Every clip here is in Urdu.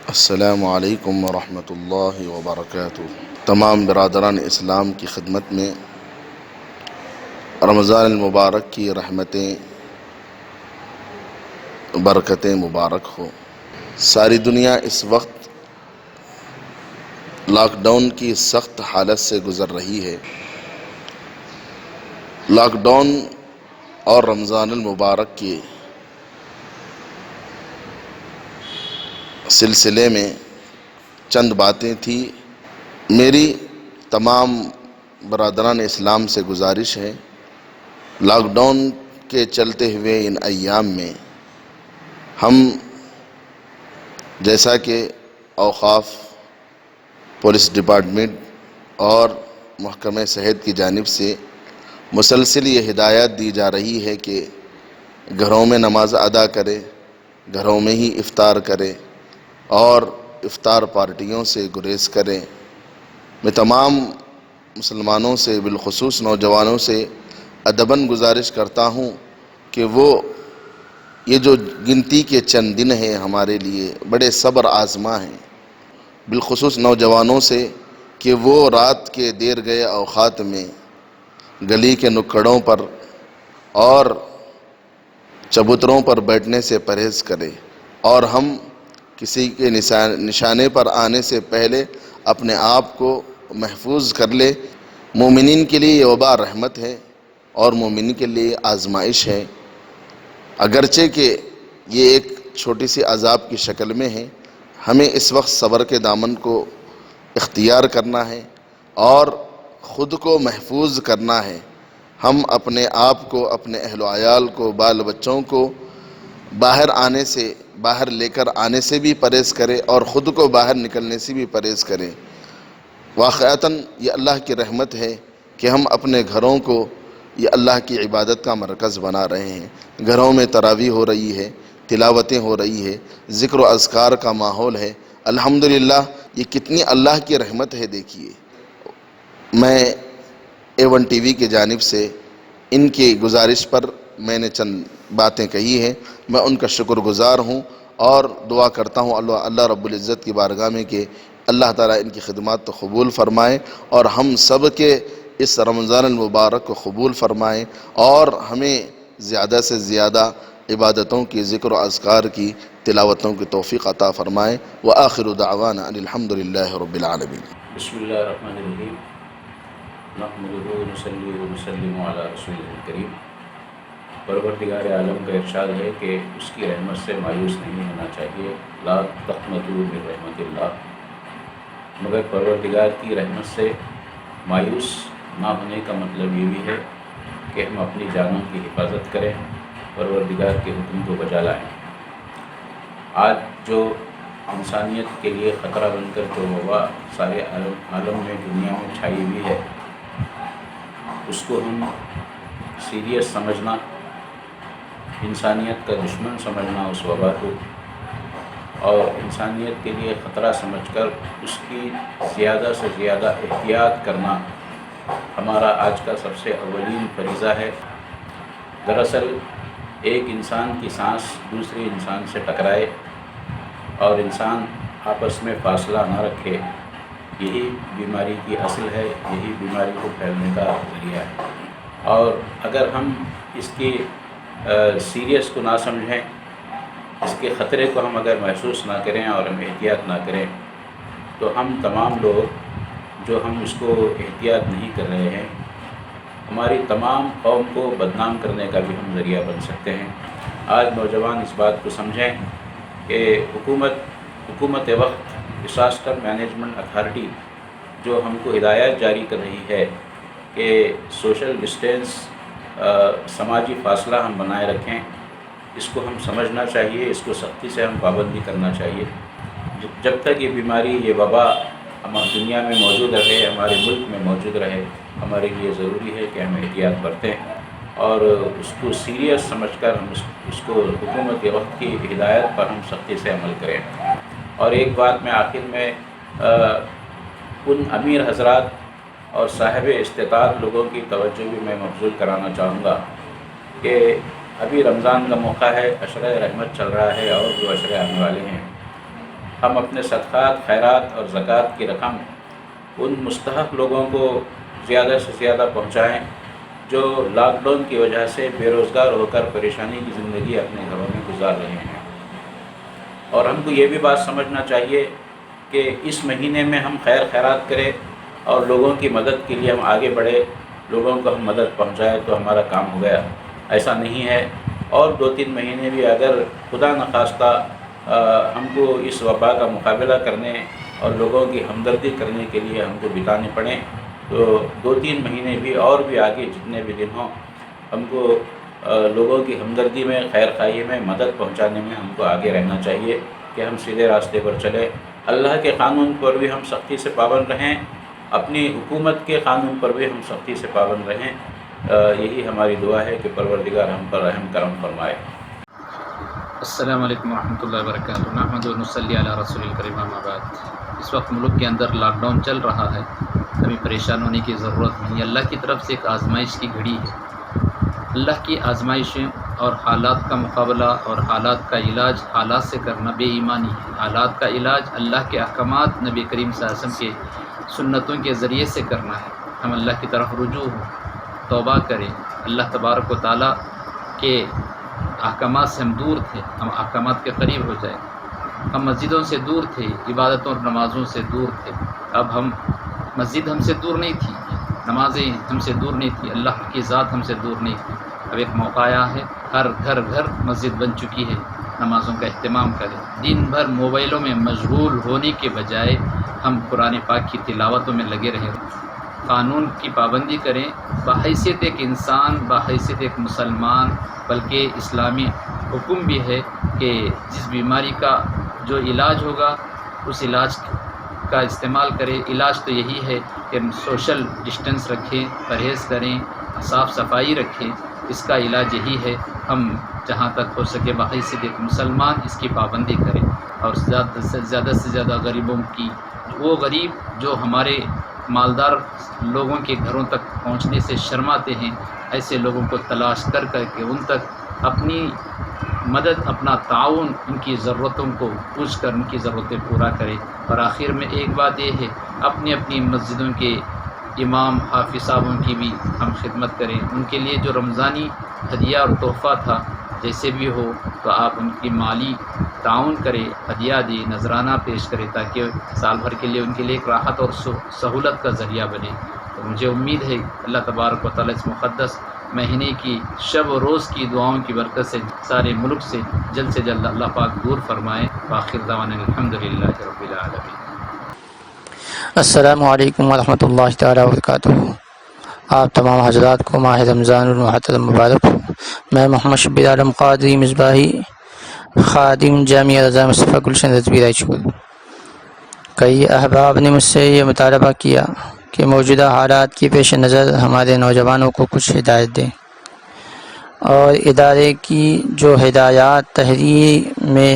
السلام علیکم ورحمۃ اللہ وبرکاتہ۔ تمام برادران اسلام کی خدمت میں رمضان المبارک کی رحمتیں برکتیں مبارک ہو۔ ساری دنیا اس وقت لاک ڈاؤن کی سخت حالت سے گزر رہی ہے۔ لاک ڈاؤن اور رمضان المبارک کے سلسلے میں چند باتیں تھیں۔ میری تمام برادران اسلام سے گزارش ہے، لاک ڈاؤن کے چلتے ہوئے ان ایام میں ہم جیسا کہ اوقاف، پولیس ڈپارٹمنٹ اور محکمہ صحت کی جانب سے مسلسل یہ ہدایات دی جا رہی ہے کہ گھروں میں نماز ادا کرے، گھروں میں ہی افطار کرے اور افطار پارٹیوں سے گریز کریں۔ میں تمام مسلمانوں سے بالخصوص نوجوانوں سے ادباً گزارش کرتا ہوں کہ وہ یہ جو گنتی کے چند دن ہیں ہمارے لیے بڑے صبر آزما ہیں، بالخصوص نوجوانوں سے کہ وہ رات کے دیر گئے اوقات میں گلی کے نکڑوں پر اور چبوتروں پر بیٹھنے سے پرہیز کرے، اور ہم کسی کے نشانے پر آنے سے پہلے اپنے آپ کو محفوظ کر لے۔ مومنین کے لیے یہ وبا رحمت ہے اور مومنین کے لیے آزمائش ہے، اگرچہ کہ یہ ایک چھوٹی سی عذاب کی شکل میں ہے۔ ہمیں اس وقت صبر کے دامن کو اختیار کرنا ہے اور خود کو محفوظ کرنا ہے۔ ہم اپنے آپ کو، اپنے اہل و عیال کو، بال بچوں کو باہر لے کر آنے سے بھی پرہیز کرے اور خود کو باہر نکلنے سے بھی پرہیز کرے۔ واقعتاً یہ اللہ کی رحمت ہے کہ ہم اپنے گھروں کو یہ اللہ کی عبادت کا مرکز بنا رہے ہیں۔ گھروں میں تراویح ہو رہی ہے، تلاوتیں ہو رہی ہے، ذکر و اذکار کا ماحول ہے۔ الحمدللہ یہ کتنی اللہ کی رحمت ہے۔ دیکھیے، میں A1 ٹی وی کی جانب سے ان کی گزارش پر میں نے چند باتیں کہی ہیں، میں ان کا شکر گزار ہوں اور دعا کرتا ہوں اللہ رب العزت کی بارگاہ میں کہ اللہ تعالیٰ ان کی خدمات تو قبول فرمائے اور ہم سب کے اس رمضان المبارک کو قبول فرمائے اور ہمیں زیادہ سے زیادہ عبادتوں کی، ذکر و اذکار کی، تلاوتوں کی توفیق عطا فرمائے۔ وآخر دعوانا ان الحمدللہ رب العالمین۔ بسم اللہ الرحمن الرحیم، نحمدہ ونصلی ونسلم علی رسول کریم۔ پروردگار عالم کا ارشاد ہے کہ اس کی رحمت سے مایوس نہیں ہونا چاہیے، لا تقنطوا من رحمت اللہ، مگر پروردگار کی رحمت سے مایوس نہ ہونے کا مطلب یہ بھی ہے کہ ہم اپنی جانوں کی حفاظت کریں، پروردگار کے حکم کو بجا لائیں۔ آج جو انسانیت کے لیے خطرہ بن کر جو وبا سارے عالم میں، دنیا میں چھائی ہوئی ہے، اس کو ہم سیریس سمجھنا، انسانیت کا دشمن سمجھنا اس وبا کو، اور انسانیت کے لیے خطرہ سمجھ کر اس کی زیادہ سے زیادہ احتیاط کرنا ہمارا آج کا سب سے اولین فریضہ ہے۔ دراصل ایک انسان کی سانس دوسرے انسان سے ٹکرائے اور انسان آپس میں فاصلہ نہ رکھے، یہی بیماری کی اصل ہے، یہی بیماری کو پھیلنے کا ذریعہ ہے۔ اور اگر ہم اس کی سیریس کو نہ سمجھیں، اس کے خطرے کو ہم اگر محسوس نہ کریں اور ہم احتیاط نہ کریں، تو ہم تمام لوگ جو ہم اس کو احتیاط نہیں کر رہے ہیں، ہماری تمام قوم کو بدنام کرنے کا بھی ہم ذریعہ بن سکتے ہیں۔ آج نوجوان اس بات کو سمجھیں کہ حکومت وقت ڈساسٹر مینجمنٹ اتھارٹی جو ہم کو ہدایات جاری کر رہی ہے کہ سوشل ڈسٹینس، سماجی فاصلہ ہم بنائے رکھیں، اس کو ہم سمجھنا چاہیے، اس کو سختی سے ہم پابندی کرنا چاہیے۔ جب تک یہ بیماری، یہ وبا ہماری دنیا میں موجود رہے، ہمارے ملک میں موجود رہے، ہمارے لیے ضروری ہے کہ ہم احتیاط برتیں اور اس کو سیریس سمجھ کر ہم اس کو حکومت کے وقت کی ہدایت پر ہم سختی سے عمل کریں۔ اور ایک بات میں آخر میں ان امیر حضرات اور صاحب استطاعت لوگوں کی توجہ بھی میں مبذول کرانا چاہوں گا کہ ابھی رمضان کا موقع ہے، عشرہ رحمت چل رہا ہے اور جو عشرے آنے والے ہیں، ہم اپنے صدقات، خیرات اور زکوٰۃ کی رقم ان مستحق لوگوں کو زیادہ سے زیادہ پہنچائیں جو لاک ڈاؤن کی وجہ سے بے روزگار ہو کر پریشانی کی زندگی اپنے گھروں میں گزار رہے ہیں۔ اور ہم کو یہ بھی بات سمجھنا چاہیے کہ اس مہینے میں ہم خیر خیرات کریں اور لوگوں کی مدد کے لیے ہم آگے بڑھے، لوگوں کو ہم مدد پہنچائے تو ہمارا کام ہو گیا، ایسا نہیں ہے۔ اور 2-3 مہینے بھی اگر خدا نخواستہ ہم کو اس وبا کا مقابلہ کرنے اور لوگوں کی ہمدردی کرنے کے لیے ہم کو بتانے پڑیں تو 2-3 مہینے بھی اور بھی آگے جتنے بھی دن ہوں ہم کو لوگوں کی ہمدردی میں، خیر خواہی میں، مدد پہنچانے میں ہم کو آگے رہنا چاہیے کہ ہم سیدھے راستے پر چلیں، اللہ کے قانون پر بھی ہم سختی سے پابند رہیں، اپنی حکومت کے قانون پر بھی ہم سختی سے پابند رہیں۔ یہی ہماری دعا ہے کہ پروردگار ہم پر رحم کرم فرمائے۔ السلام علیکم ورحمۃ اللہ وبرکاتہ۔ نحمد و نصلی علی رسول الکریم، اما بعد۔ اس وقت ملک کے اندر لاک ڈاؤن چل رہا ہے، ابھی پریشان ہونے کی ضرورت نہیں، اللہ کی طرف سے ایک آزمائش کی گھڑی ہے۔ اللہ کی آزمائشیں اور حالات کا مقابلہ اور حالات کا علاج حالات سے کرنا بے ایمانی ہے۔ حالات کا علاج اللہ کے احکامات، نبی کریم صلی اللہ علیہ وسلم کے سنتوں کے ذریعے سے کرنا ہے۔ ہم اللہ کی طرف رجوع ہوں، توبہ کریں، اللہ تبارک و تعالیٰ کے احکامات سے ہم دور تھے، ہم احکامات کے قریب ہو جائیں۔ ہم مسجدوں سے دور تھے، عبادتوں اور نمازوں سے دور تھے، اب ہم مسجد ہم سے دور نہیں تھی، نمازیں ہم سے دور نہیں تھی، اللہ کی ذات ہم سے دور نہیں تھی۔ اب ایک موقع آیا ہے، ہر گھر مسجد بن چکی ہے، نمازوں کا اہتمام کریں۔ دن بھر موبائلوں میں مشغول ہونے کے بجائے ہم قرآن پاک کی تلاوتوں میں لگے رہیں، قانون کی پابندی کریں، بحیثیت ایک انسان، بحیثیت ایک مسلمان، بلکہ اسلامی حکم بھی ہے کہ جس بیماری کا جو علاج ہوگا اس علاج کا استعمال کریں۔ علاج تو یہی ہے کہ سوشل ڈسٹینس رکھیں، پرہیز کریں، صاف صفائی رکھیں، اس کا علاج یہی ہے۔ ہم جہاں تک ہو سکے بحیثیت ایک مسلمان اس کی پابندی کریں، اور زیادہ سے زیادہ غریبوں کی، وہ غریب جو ہمارے مالدار لوگوں کے گھروں تک پہنچنے سے شرماتے ہیں، ایسے لوگوں کو تلاش کر کے ان تک اپنی مدد، اپنا تعاون، ان کی ضرورتوں کو پوچھ کر ان کی ضرورتیں پورا کریں۔ اور آخر میں ایک بات یہ ہے، اپنی مسجدوں کے امام، حافظ صاحبوں کی بھی ہم خدمت کریں، ان کے لیے جو رمضانی ہدیہ اور تحفہ تھا جیسے بھی ہو تو آپ ان کی مالی تعاون کریں، ہدیہ دیں، نذرانہ پیش کریں، تاکہ سال بھر کے لیے ان کے لیے ایک راحت اور سہولت کا ذریعہ بنے۔ تو مجھے امید ہے اللہ تبارک و تعالیٰ اس مقدس مہینے کی شب و روز کی دعاؤں کی برکت سے سارے ملک سے جلد اللہ پاک دور فرمائے۔ وآخر دعوانا الحمدللہ رب العالمین۔ السلام علیکم ورحمۃ اللہ تعالیٰ وبرکاتہ۔ آپ تمام حضرات کو ماہ رمضان المحترم مبارک ہو۔ میں محمد شبیر عالم قادری مصباحی، خادم جامعہ رضا مصطفیٰ گلشن رضوی رائچور۔ کئی احباب نے مجھ سے یہ مطالبہ کیا کہ موجودہ حالات کی پیش نظر ہمارے نوجوانوں کو کچھ ہدایت دیں، اور ادارے کی جو ہدایات تحریر میں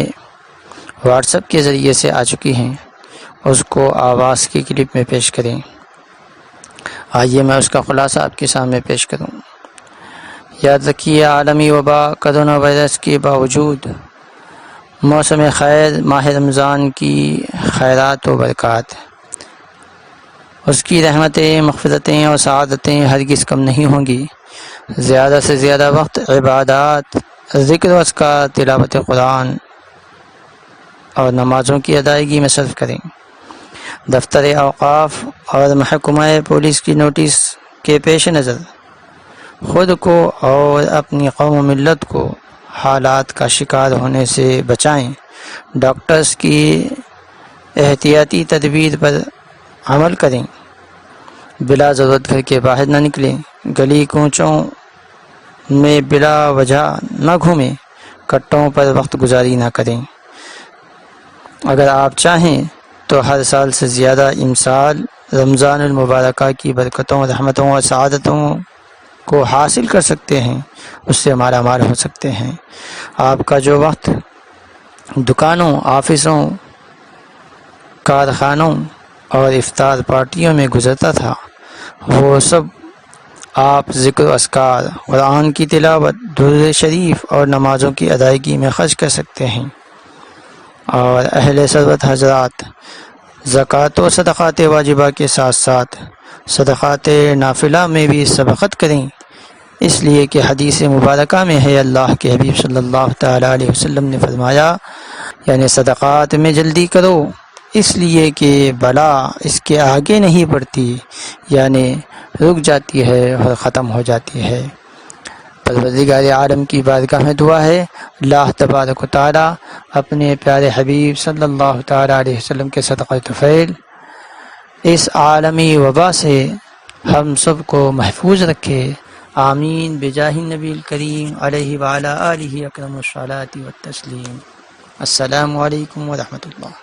واٹس ایپ کے ذریعے سے آ چکی ہیں اس کو آواز کی کلپ میں پیش کریں۔ آئیے میں اس کا خلاصہ آپ کے سامنے پیش کروں۔ یاد رکھیے، عالمی وبا کرونا وائرس کے باوجود موسم خیر ماہ رمضان کی خیرات و برکات، اس کی رحمتیں، مغفرتیں اور سعادتیں ہرگز کم نہیں ہوں گی۔ زیادہ سے زیادہ وقت عبادات، ذکر و اذکار، تلاوت قرآن اور نمازوں کی ادائیگی میں صرف کریں۔ دفتر اوقاف اور محکمہ پولیس کی نوٹس کے پیش نظر خود کو اور اپنی قوم و ملت کو حالات کا شکار ہونے سے بچائیں۔ ڈاکٹرز کی احتیاطی تدبیر پر عمل کریں، بلا ضرورت گھر کے باہر نہ نکلیں، گلی کوچوں میں بلا وجہ نہ گھومیں، کٹوں پر وقت گزاری نہ کریں۔ اگر آپ چاہیں تو ہر سال سے زیادہ امسال رمضان المبارکہ کی برکتوں، رحمتوں اور سعادتوں کو حاصل کر سکتے ہیں، اس سے مالا مال ہو سکتے ہیں۔ آپ کا جو وقت دکانوں، آفسوں، کارخانوں اور افطار پارٹیوں میں گزرتا تھا، وہ سب آپ ذکر و اذکار، قرآن کی تلاوت، درود شریف اور نمازوں کی ادائیگی میں خرچ کر سکتے ہیں۔ اور اہل ثروت حضرات زکوٰۃ و صدقات واجبہ کے ساتھ ساتھ صدقات نافلہ میں بھی سبقت کریں، اس لیے کہ حدیث مبارکہ میں ہے، اللہ کے حبیب صلی اللہ تعالیٰ علیہ وسلم نے فرمایا، یعنی صدقات میں جلدی کرو، اس لیے کہ بلا اس کے آگے نہیں بڑھتی، یعنی رک جاتی ہے اور ختم ہو جاتی ہے۔ پروردگار عالم کی بارگاہ میں دعا ہے، اللہ تبارک و تعالیٰ اپنے پیارے حبیب صلی اللہ تعالیٰ علیہ وسلم کے صدقہ طفیل اس عالمی وبا سے ہم سب کو محفوظ رکھے، آمین بجاہ النبی الکریم علیہ وعلی آلہ اکرم الصلاۃ والتسلیم۔ السلام علیکم ورحمۃ اللہ۔